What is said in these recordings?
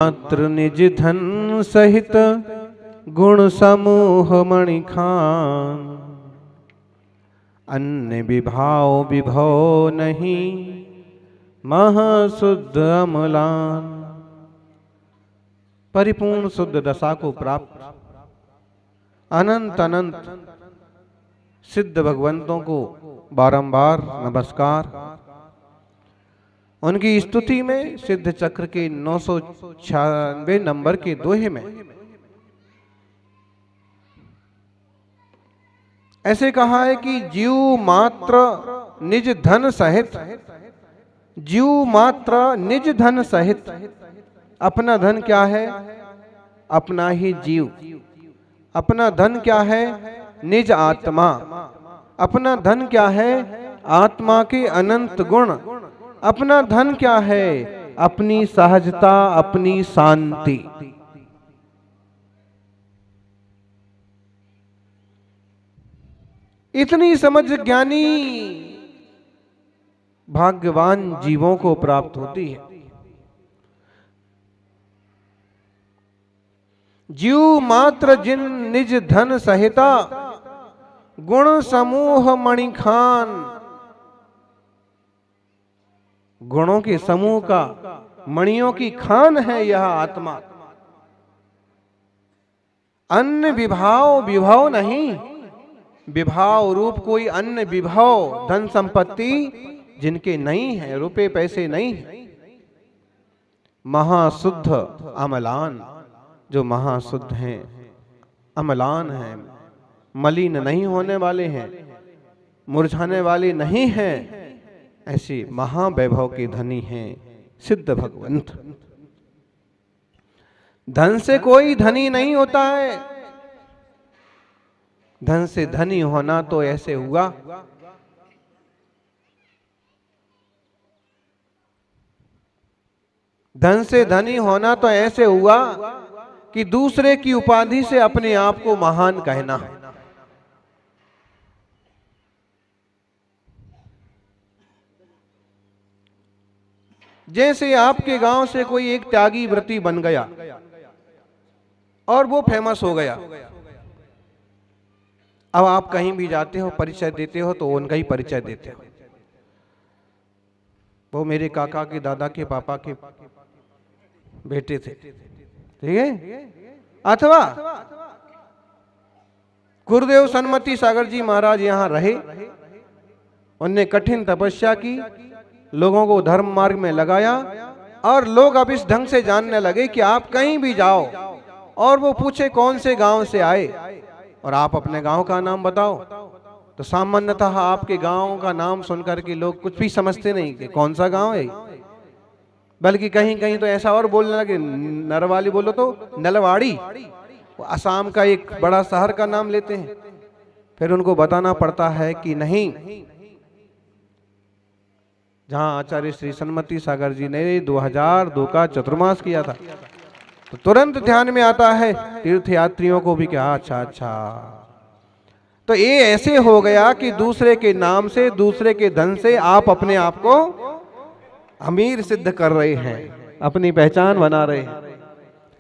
मात्र निज धन सहित गुण समूह मणि खान। अन्य विभाव विभव नहीं महाशुद्ध अमलान। परिपूर्ण शुद्ध दशा को प्राप्त अनंत अनंत सिद्ध भगवंतों को बारंबार नमस्कार। उनकी स्तुति में सिद्ध चक्र के 996 नंबर के दोहे में ऐसे कहा है कि जीव मात्र निज धन सहित, जीव मात्र निज धन सहित। अपना धन क्या है? अपना ही जीव। अपना धन क्या है? निज आत्मा। अपना धन क्या है? आत्मा के अनंत गुण। अपना धन क्या है? अपनी सहजता, अपनी शांति। इतनी समझ ज्ञानी भाग्यवान जीवों को प्राप्त होती है। जीव मात्र जिन निज धन सहिता गुण समूह मणि खान। गुणों के समूह का, मणियों की खान है यह आत्मा। अन्य विभाव विभव नहीं। विभाव रूप कोई अन्य विभव धन संपत्ति जिनके नहीं है, रुपए पैसे नहीं है। महाशुद्ध अमलान, जो महाशुद्ध हैं, अमलान हैं, मलिन नहीं होने वाले हैं, मुरझाने वाले नहीं हैं, ऐसे महावैभव के धनी हैं सिद्ध भगवंत। धन से कोई धनी नहीं होता है। धन से धनी होना तो ऐसे हुआ धन से धनी होना तो ऐसे हुआ कि दूसरे की उपाधि से अपने आप को महान कहना। जैसे आपके गांव से कोई एक त्यागी व्रती बन गया और वो फेमस हो गया। अब आप कहीं भी जाते हो, परिचय देते हो तो उनका ही परिचय देते हो। वो मेरे काका के दादा के पापा के बेटे थे, ठीक है। अथवा गुरुदेव सन्मति सागर जी महाराज यहाँ रहे, उनने कठिन तपस्या की, लोगों को धर्म मार्ग में लगाया और लोग अब इस ढंग से जानने लगे कि आप कहीं भी जाओ और वो पूछे कौन से गांव से आए और आप अपने गांव का नाम बताओ, तो सामान्यतः आपके गांव का नाम सुनकर के लोग कुछ भी समझते नहीं कि कौन सा गांव है, बल्कि कहीं कहीं तो ऐसा और बोलने लगे, नरवाली बोलो तो नलवाड़ी, असम का एक बड़ा शहर का नाम लेते हैं। फिर उनको बताना पड़ता है कि नहीं, जहां आचार्य श्री सन्मति सागर जी ने 2002 का चतुर्मास किया था, तो तुरंत ध्यान में आता है तीर्थ यात्रियों को भी क्या अच्छा अच्छा। तो ये ऐसे हो गया कि दूसरे के नाम से, दूसरे के धन से आप अपने आप को अमीर सिद्ध कर रहे हैं, अपनी पहचान बना रहे हैं।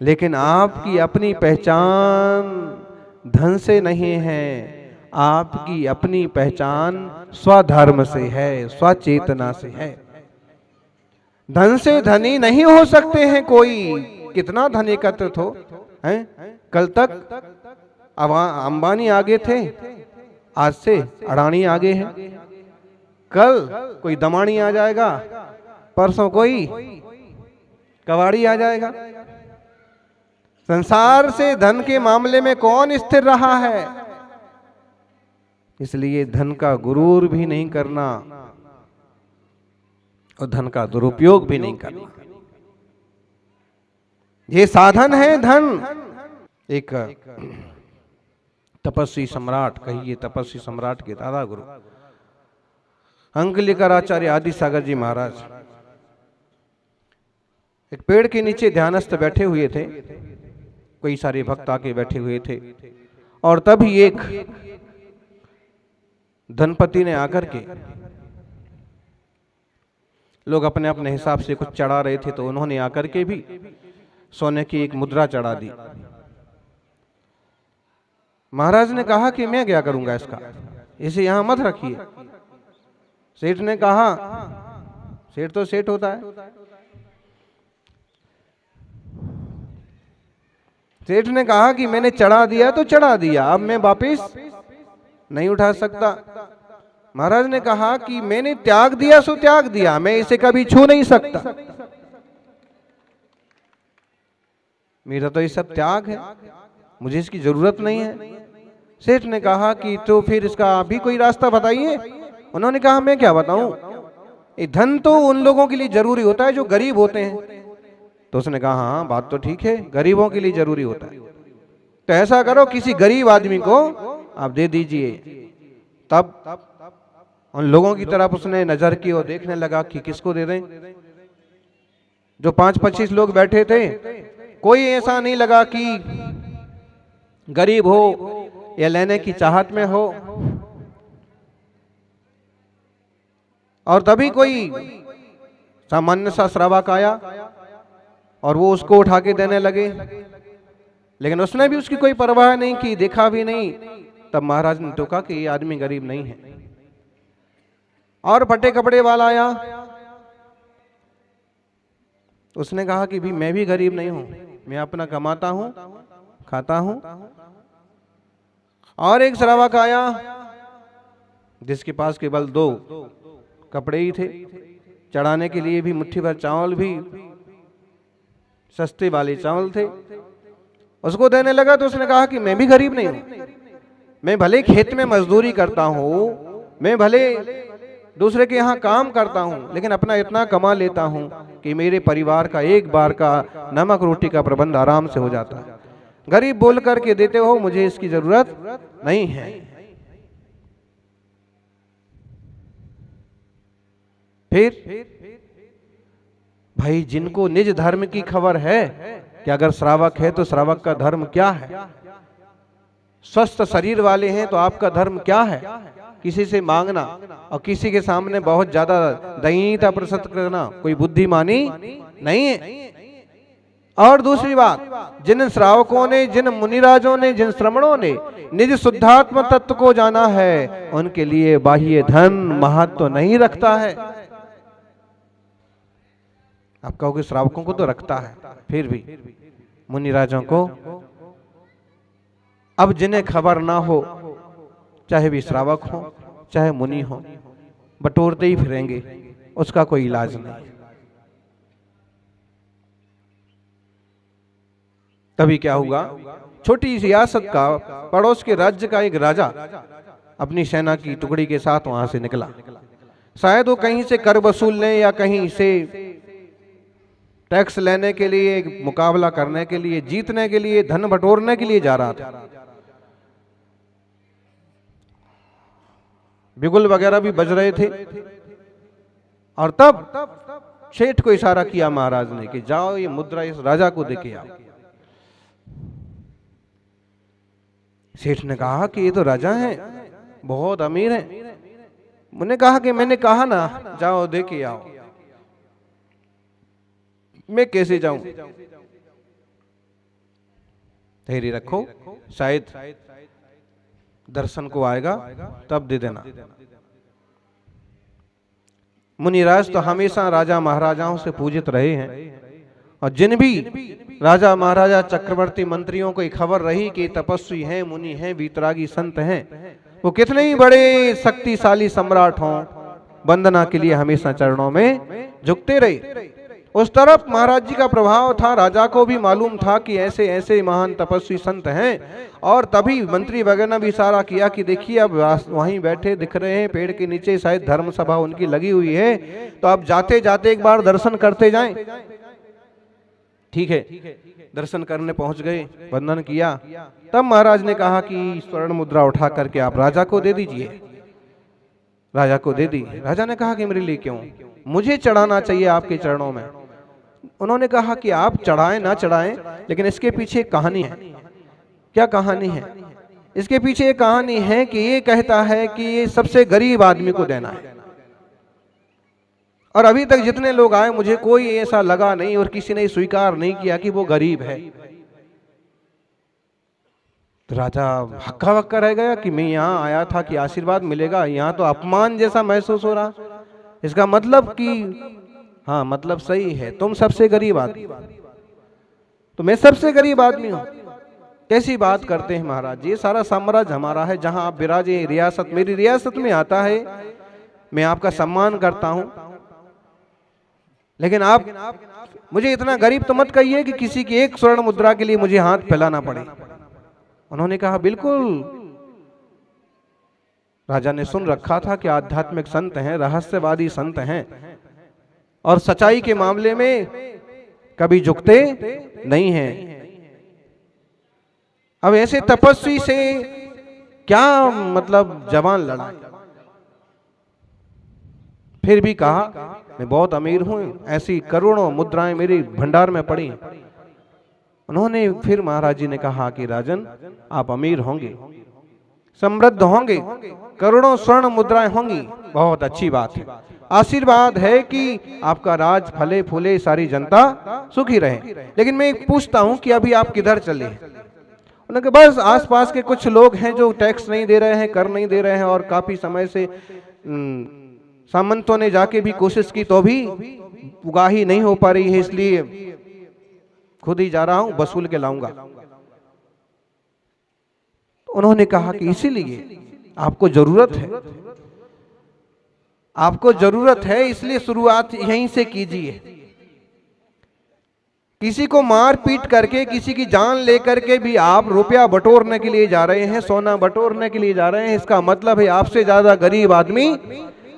लेकिन आपकी अपनी पहचान धन से नहीं है, आपकी अपनी पहचान स्वधर्म से है, स्वचेतना से है। धन से धनी नहीं हो सकते हैं कोई, कितना धन एकत्रित हो हैं। कल तक अंबानी आगे थे, आज से अडानी आगे हैं। कल कोई दमानी आ जाएगा, परसों कोई कवाड़ी आ जाएगा। संसार से धन के मामले में कौन स्थिर रहा है? इसलिए धन का गुरूर भी नहीं करना और धन का दुरुपयोग भी नहीं करना। ये साधन है धन। एक तपस्वी सम्राट, कहिए तपस्वी सम्राट के दादा गुरु अंकलिकर आचार्य आदि सागर जी महाराज एक पेड़ के नीचे ध्यानस्थ बैठे हुए थे। कई सारे भक्त आके बैठे हुए थे और तभी एक धनपति ने आकर के, लोग अपने अपने हिसाब से कुछ चढ़ा रहे थे, तो उन्होंने आकर के भी सोने की एक मुद्रा चढ़ा दी। महाराज ने कहा कि मैं क्या करूंगा इसका, इसे यहां मत रखिए। सेठ ने कहा, सेठ तो सेठ होता है, सेठ ने कहा कि मैंने चढ़ा दिया तो चढ़ा दिया, अब मैं वापिस नहीं उठा सकता। महाराज ने कहा कि मैंने त्याग दिया सो त्याग दिया, मैं इसे कभी छू नहीं सकता, मेरा तो ये सब त्याग है, मुझे इसकी जरूरत नहीं है। सेठ ने कहा कि तो फिर इसका भी कोई रास्ता बताइए। उन्होंने कहा मैं क्या बताऊं, ये धन तो उन लोगों के लिए जरूरी होता है जो गरीब होते हैं। तो उसने कहा हाँ बात तो ठीक है, गरीबों के लिए जरूरी होता है, तो ऐसा करो किसी गरीब आदमी को आप दे दीजिए। तब उन लोगों की तरफ उसने नजर की और देखने लगा कि किसको दे दें। जो 5-25 लोग बैठे थे, कोई ऐसा नहीं लगा कि गरीब हो या लेने की चाहत में हो। और तभी कोई सामान्य सा श्रावक आया और वो उसको उठा के देने लगे, लेकिन उसने भी उसकी कोई परवाह नहीं की, देखा भी नहीं। तब महाराज ने टोका कि ये आदमी गरीब नहीं है। और फटे कपड़े वाला आया, उसने कहा कि भी मैं भी गरीब नहीं हूं, मैं अपना कमाता हूं, खाता हूं। और एक श्रावक आया जिसके पास केवल 2 कपड़े ही थे, चढ़ाने के लिए भी मुट्ठी भर चावल भी सस्ते वाले चावल थे, उसको देने लगा। तो उसने कहा कि मैं भी गरीब नहीं हूं, मैं भले खेत में मजदूरी करता हूं, मैं भले दूसरे के यहाँ काम करता हूं, लेकिन अपना इतना कमा लेता हूं कि मेरे परिवार का एक बार का नमक रोटी का प्रबंध आराम से हो जाता है। गरीब बोल करके देते हो, मुझे इसकी जरूरत नहीं है। फिर भाई जिनको निज धर्म की खबर है कि अगर श्रावक है तो श्रावक का धर्म क्या है, स्वस्थ शरीर वाले हैं तो आपका धर्म क्या है, किसी से मांगना और किसी के सामने बहुत ज्यादा दयनीयता प्रकट करना कोई बुद्धिमानी नहीं है। और दूसरी बात, जिन श्रावकों ने, जिन मुनिराजों ने, जिन श्रमणों ने निज शुद्धात्म तत्व को जाना है, उनके लिए बाह्य धन महत्व नहीं रखता है। आप कहोगे श्रावकों को तो रखता है, फिर भी मुनिराजों को, अब जिन्हें खबर ना हो, चाहे भी श्रावक हो चाहे मुनि हो, बटोरते ही फिरेंगे, उसका कोई इलाज नहीं। तभी क्या हुआ, छोटी सी रियासत का, पड़ोस के राज्य का एक राजा अपनी सेना की टुकड़ी के साथ वहां से निकला। शायद वो कहीं से कर वसूलने या कहीं से टैक्स लेने के लिए, मुकाबला करने के लिए, जीतने के लिए, धन बटोरने के लिए जा रहा था। बिगुल वगैरह भी बज रहे थे। और तब सेठ को इशारा किया महाराज ने कि जाओ ये मुद्रा इस राजा को देके आओ। सेठ ने कहा कि ये तो राजा हैं, बहुत अमीर हैं। मैंने कहा कि मैंने कहा ना जाओ देके आओ, मैं कैसे जाऊं? धैर्य रखो, शायद दर्शन को आएगा तब दे देना। मुनिराज तो हमेशा राजा महाराजाओं से पूजित रहे हैं, और जिन भी राजा महाराजा चक्रवर्ती मंत्रियों को खबर रही कि तपस्वी हैं, मुनि हैं, वीतरागी संत हैं, वो कितने ही बड़े शक्तिशाली सम्राट हों, वंदना के लिए हमेशा चरणों में झुकते रहे। उस तरफ महाराज जी का प्रभाव था, राजा को भी मालूम था कि ऐसे ऐसे महान तपस्वी संत हैं। और तभी मंत्री वगैरह ने भी इशारा किया कि देखिए अब वहीं बैठे दिख रहे हैं पेड़ के नीचे, शायद धर्म सभा उनकी लगी हुई है, तो अब जाते जाते एक बार दर्शन करते जाएं। ठीक है, दर्शन करने पहुंच गए, वंदन किया। तब महाराज ने कहा कि स्वर्ण मुद्रा उठा करके आप राजा को दे दीजिए। राजा को दे दी। राजा ने कहा कि मेरे लिए क्यों, मुझे चढ़ाना चाहिए आपके चरणों में। उन्होंने कहा कि आप चढ़ाएं ना चढ़ाएं, लेकिन इसके पीछे एक कहानी है। क्या कहानी है? इसके पीछे एक कहानी है कि ये कहता है कि ये सबसे गरीब आदमी को देना है, और अभी तक जितने लोग आए मुझे कोई ऐसा लगा नहीं और किसी ने स्वीकार नहीं किया कि वो गरीब है। तो राजा हक्का बक्का रह गया कि मैं यहाँ आया था कि आशीर्वाद मिलेगा, यहाँ तो अपमान जैसा महसूस हो रहा। इसका मतलब कि हाँ, मतलब सही है, तुम सबसे गरीब आदमी, तो मैं सबसे गरीब आदमी हूँ। कैसी बात करते हैं महाराज, ये सारा साम्राज्य हमारा है, जहां आप विराजे रियासत मेरी रियासत में आता है, मैं आपका सम्मान करता हूं, लेकिन आप मुझे इतना गरीब तो मत कहिए कि किसी की एक स्वर्ण मुद्रा के लिए मुझे हाथ फैलाना पड़े। उन्होंने कहा बिल्कुल। राजा ने सुन रखा था कि आध्यात्मिक संत हैं, रहस्यवादी संत हैं और सच्चाई के मामले में कभी झुकते नहीं हैं। अब ऐसे तपस्वी से क्या मतलब जवान लड़ा। फिर भी कहा मैं बहुत अमीर हूं, ऐसी करोड़ों मुद्राएं मेरी भंडार में पड़ी। उन्होंने फिर महाराज जी ने कहा कि राजन, आप अमीर होंगे, समृद्ध होंगे, करोड़ों स्वर्ण मुद्राएं होंगी, बहुत अच्छी बात है, आशीर्वाद है कि आपका राज फले फूले, सारी जनता सुखी रहे। लेकिन मैं पूछता हूं कि अभी आप किधर चले हैं? उन्होंने कहा बस आसपास के कुछ लोग हैं जो टैक्स नहीं दे रहे हैं, कर नहीं दे रहे हैं, और काफी समय से सामंतों ने जाके भी कोशिश की तो भी उगाही नहीं हो पा रही है, इसलिए खुद ही जा रहा हूं, वसूल के लाऊंगा। तो उन्होंने कहा कि इसीलिए आपको जरूरत है, आपको जरूरत है, इसलिए शुरुआत यहीं से कीजिए। किसी को मार पीट करके, किसी की जान लेकर के भी आप रुपया बटोरने के लिए जा रहे हैं, सोना बटोरने के लिए जा रहे हैं, इसका मतलब है आपसे ज्यादा गरीब आदमी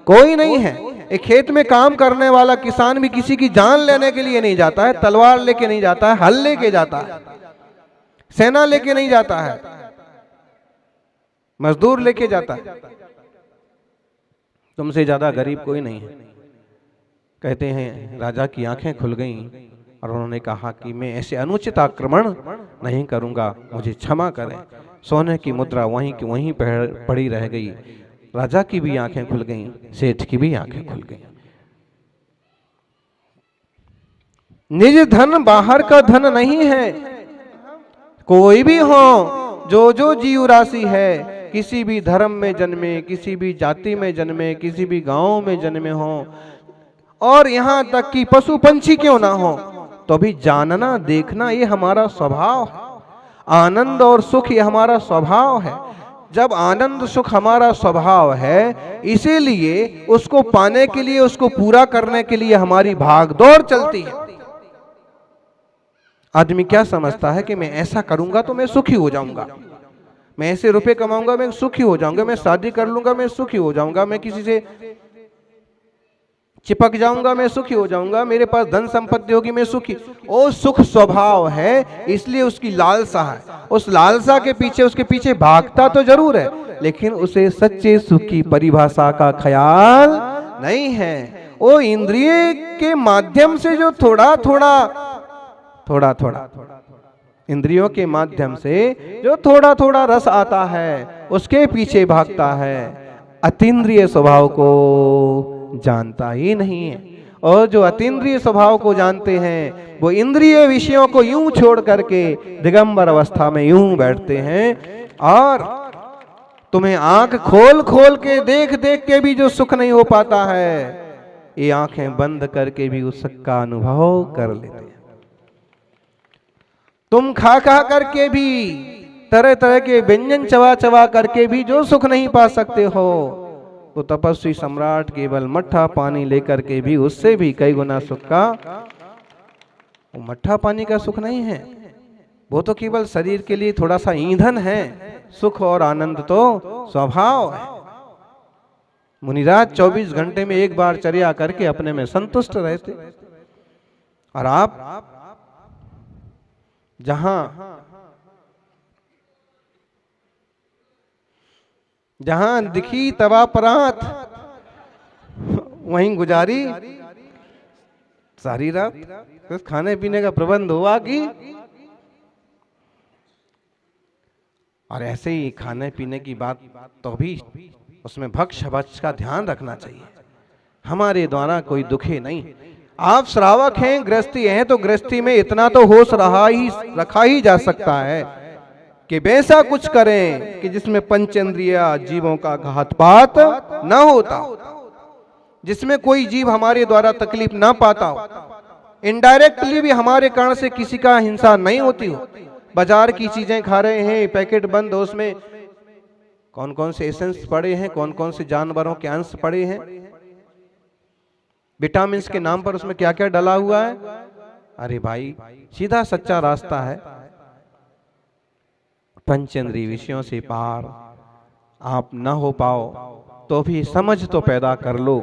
कोई नहीं है। एक खेत में काम करने वाला किसान भी किसी की जान लेने के लिए नहीं जाता है, तलवार लेके नहीं जाता है, हल लेके जाता है, सेना लेके नहीं जाता है, मजदूर लेके जाता है। तुमसे ज्यादा गरीब कोई नहीं है। कहते हैं राजा की आंखें खुल गईं और उन्होंने कहा कि मैं ऐसे अनुचित आक्रमण नहीं करूंगा, मुझे क्षमा करें। सोने की मुद्रा वहीं की वहीं पड़ी रह गई। राजा की भी आंखें खुल गईं, सेठ की भी आंखें खुल गईं। निज धन बाहर का धन नहीं है। कोई भी हो, जो जीव राशि है, किसी भी धर्म में जन्मे, किसी भी जाति में जन्मे, किसी भी गांव में जन्मे हो, और यहां तक कि पशु पंछी क्यों ना हो, तो भी जानना देखना ये हमारा स्वभाव है। आनंद और सुख ये हमारा स्वभाव है। जब आनंद सुख हमारा स्वभाव है, इसीलिए उसको पाने के लिए, उसको पूरा करने के लिए हमारी भागदौड़ चलती है। आदमी क्या समझता है कि मैं ऐसा करूंगा तो मैं सुखी हो जाऊंगा, मैं ऐसे रुपए कमाऊंगा मैं सुखी हो जाऊंगा, मैं शादी कर लूंगा मैं सुखी हो जाऊंगा, मैं किसी से चिपक जाऊंगा मैं सुखी हो जाऊंगा, मेरे पास धन संपत्ति होगी मैं सुखी। वो सुख स्वभाव है, इसलिए उसकी लालसा है। उस लालसा के पीछे, उसके पीछे भागता तो जरूर है, लेकिन उसे सच्चे सुख की परिभाषा का ख्याल नहीं है। वो इंद्रिय के माध्यम से जो थोड़ा थोड़ा इंद्रियों के माध्यम से जो थोड़ा थोड़ा रस आता है, उसके पीछे भागता है, अतीन्द्रिय स्वभाव को जानता ही नहीं है। और जो अतीन्द्रिय स्वभाव को जानते हैं, वो इंद्रिय विषयों को यूं छोड़ करके दिगंबर अवस्था में यूं बैठते हैं। और तुम्हें आंख खोल खोल के देख देख के भी जो सुख नहीं हो पाता है, ये आंखें बंद करके भी उसका अनुभव कर लेते हैं। तुम खा खा करके भी, तरह तरह के व्यंजन चबा चबा करके भी जो सुख नहीं पा सकते हो, तो तपस्वी सम्राट केवल मट्ठा पानी लेकर के भी उससे भी कई गुना सुख का, वो मट्ठा पानी का सुख नहीं है, वो तो केवल शरीर के लिए थोड़ा सा ईंधन है। सुख और आनंद तो स्वभाव है। मुनिराज 24 घंटे में एक बार चर्या करके अपने में संतुष्ट रहते, और आप जहां दिखी तवा परात वहीं गुजारी सारी रात। तो खाने पीने का प्रबंध हुआ कि, और ऐसे ही खाने पीने की बात तो भी उसमें भक्ष भक्ष का ध्यान रखना चाहिए। हमारे द्वारा कोई दुखे नहीं। आप श्रावक हैं, गृहस्थी हैं, तो गृहस्थी में इतना तो होश रखा ही जा सकता है कि वैसा कुछ करें कि जिसमें पंचेंद्रिय जीवों का घातपात न होता, जिसमें कोई जीव हमारे द्वारा तकलीफ ना पाता हो, इनडायरेक्टली भी हमारे कारण से किसी का हिंसा नहीं होती हो। बाजार की चीजें खा रहे हैं, पैकेट बंद, उसमें कौन कौन से एसेंस पड़े हैं, कौन कौन से जानवरों के अंश पड़े हैं, विटामिन के नाम पर उसमें क्या क्या डला हुआ है। अरे भाई, सीधा सच्चा रास्ता है, पंचेंद्रिय विषयों से पार आप न हो पाओ तो भी समझ तो पैदा कर लो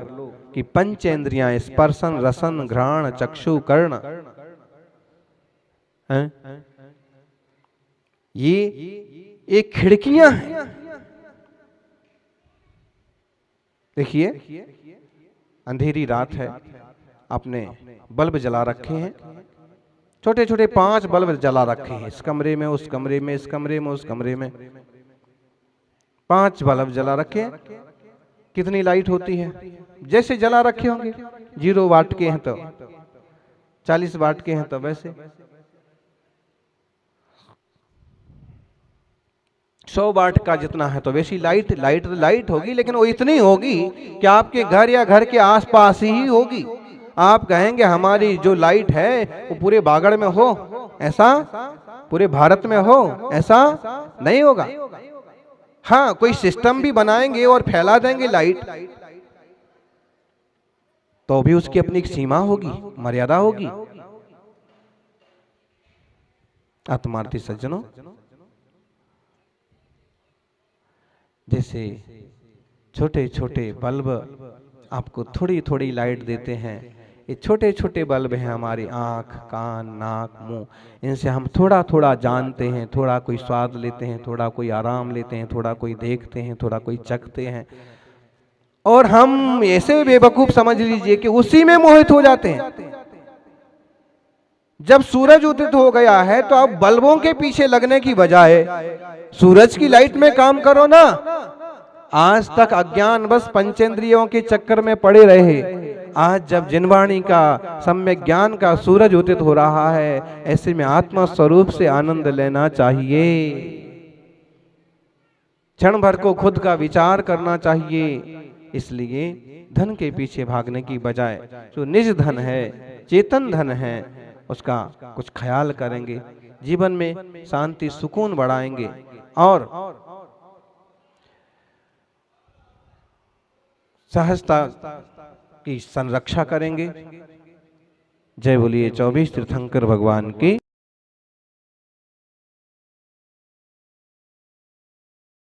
कि पंचेंद्रियां स्पर्शन, रसन, घ्राण, चक्षु, कर्ण हैं, ये एक खिड़कियां हैं। देखिए, अंधेरी रात है, आपने बल्ब जला रखे हैं, छोटे छोटे 5 बल्ब जला रखे हैं, इस कमरे में, उस कमरे में, इस कमरे में, उस कमरे में 5 बल्ब जला रखे हैं। कितनी लाइट होती है? जैसे जला रखे होंगे, 0 वाट के हैं तो 40 वाट के हैं तो वैसे 100 वाट का जितना है तो वैसी लाइट होगी, लेकिन वो इतनी होगी कि आपके घर या घर के आसपास ही होगी। आप कहेंगे हमारी जो लाइट है वो पूरे बागड़ में हो, ऐसा पूरे भारत में हो, ऐसा नहीं होगा। हाँ, कोई सिस्टम भी बनाएंगे और फैला देंगे लाइट, तो भी उसकी अपनी एक सीमा होगी, मर्यादा होगी। आत्मार्थी सज्जनों, जैसे छोटे छोटे बल्ब आपको थोड़ी थोड़ी लाइट देते हैं, ये छोटे छोटे बल्ब हैं हमारी आँख, कान, नाक, मुंह, इनसे हम थोड़ा थोड़ा जानते हैं, थोड़ा कोई स्वाद लेते हैं, थोड़ा कोई आराम लेते हैं, थोड़ा कोई देखते हैं, थोड़ा कोई चखते हैं, और हम ऐसे बेवकूफ समझ लीजिए कि उसी में मोहित हो जाते हैं। जब सूरज उदित हो गया है तो अब बल्बों के पीछे लगने की बजाय सूरज की लाइट में काम करो ना। आज तक अज्ञान बस पंचेंद्रियों के चक्कर में पड़े रहे, आज जब जिनवाणी का सम्यक ज्ञान का सूरज उदित हो रहा है, ऐसे में आत्मा स्वरूप से आनंद लेना चाहिए। क्षण भर को खुद का विचार करना चाहिए। इसलिए धन के पीछे भागने की बजाय जो निज धन है, चेतन धन है, उसका कुछ ख्याल करेंगे, जीवन में शांति सुकून बढ़ाएंगे और सहजता की संरक्षा करेंगे। जय बोलिए 24 तीर्थंकर भगवान की।